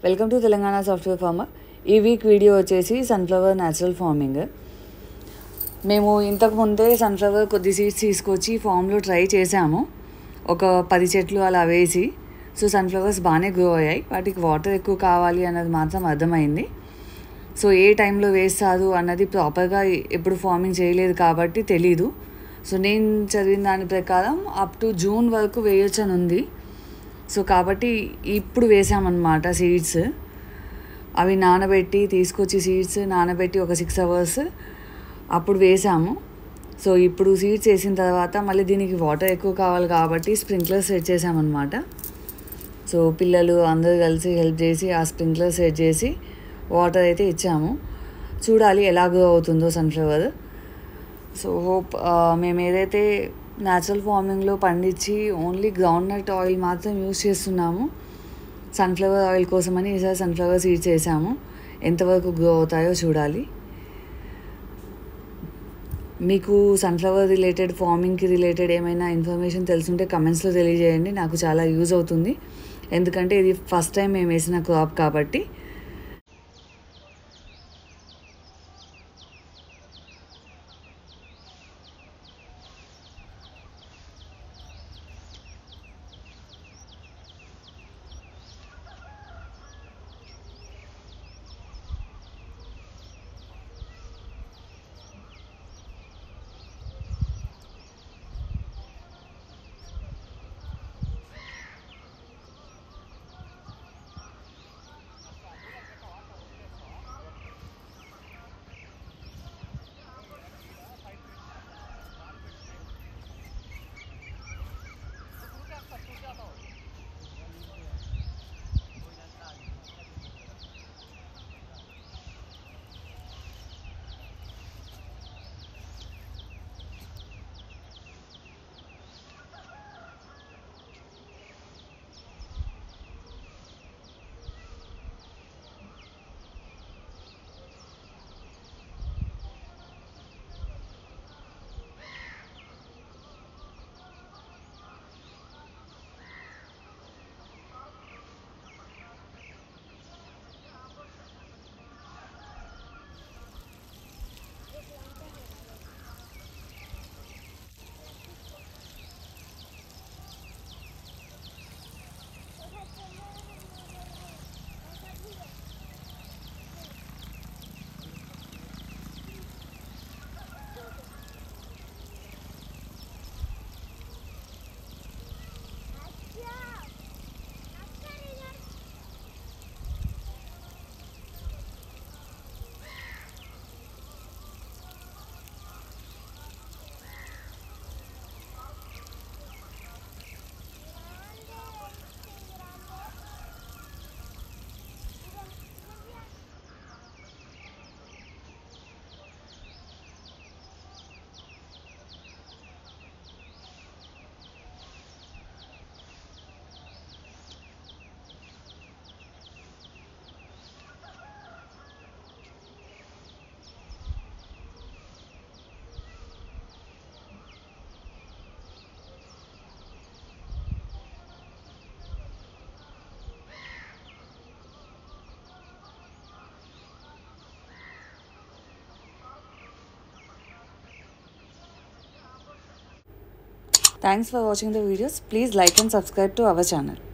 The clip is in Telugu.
Welcome to Telangana software farmer. ఈ వీక్ వీడియో వచ్చేసి సన్ఫ్లవర్ న్యాచురల్ ఫార్మింగ్. మేము ఇంతకుముందే సన్ఫ్లవర్ కొద్ది సీడ్స్ తీసుకొచ్చి ఫామ్లో ట్రై చేసాము. ఒక 10 చెట్లు అలా వేసి. సో సన్ఫ్లవర్స్ బాగానే గ్రో అయ్యాయి. వాటికి వాటర్ ఎక్కువ కావాలి అన్నది మాత్రం అర్థమైంది. సో ఏ టైంలో వేస్తారు అన్నది ప్రాపర్గా ఎప్పుడు ఫార్మింగ్ చేయలేదు కాబట్టి తెలీదు. సో నేను చదివిన దాని ప్రకారం అప్ టు జూన్ వరకు వేయొచ్చు అని ఉంది. సో కాబట్టి ఇప్పుడు వేసామన్నమాట సీడ్స్. అవి నానబెట్టి తీసుకొచ్చి సీడ్స్ నానబెట్టి ఒక 6 hours అప్పుడు వేసాము. సో ఇప్పుడు సీడ్స్ వేసిన తర్వాత మళ్ళీ దీనికి వాటర్ ఎక్కువ కావాలి కాబట్టి స్ప్రింక్లర్ సెట్ చేసామన్నమాట. సో పిల్లలు అందరూ కలిసి హెల్ప్ చేసి ఆ స్ప్రింక్లర్ సెట్ చేసి వాటర్ అయితే ఇచ్చాము. చూడాలి ఎలా గ్రో అవుతుందో సన్ఫ్లవర్. సో హోప్ మేము ఏదైతే న్యాచురల్ ఫార్మింగ్లో పండించి ఓన్లీ గ్రౌండ్ నట్ ఆయిల్ మాత్రం యూస్ చేస్తున్నాము సన్ఫ్లవర్ ఆయిల్ కోసమని ఈసారి సన్ఫ్లవర్ సీడ్స్ వేసాము. ఎంతవరకు గ్రో అవుతాయో చూడాలి. మీకు సన్ఫ్లవర్ రిలేటెడ్ ఫార్మింగ్కి రిలేటెడ్ ఏమైనా ఇన్ఫర్మేషన్ తెలుసుంటే కమెంట్స్లో తెలియజేయండి. నాకు చాలా యూజ్ అవుతుంది. ఎందుకంటే ఇది ఫస్ట్ టైం మేము వేసిన క్రాప్ కాబట్టి. Thanks for watching the videos. Please like and subscribe to our channel.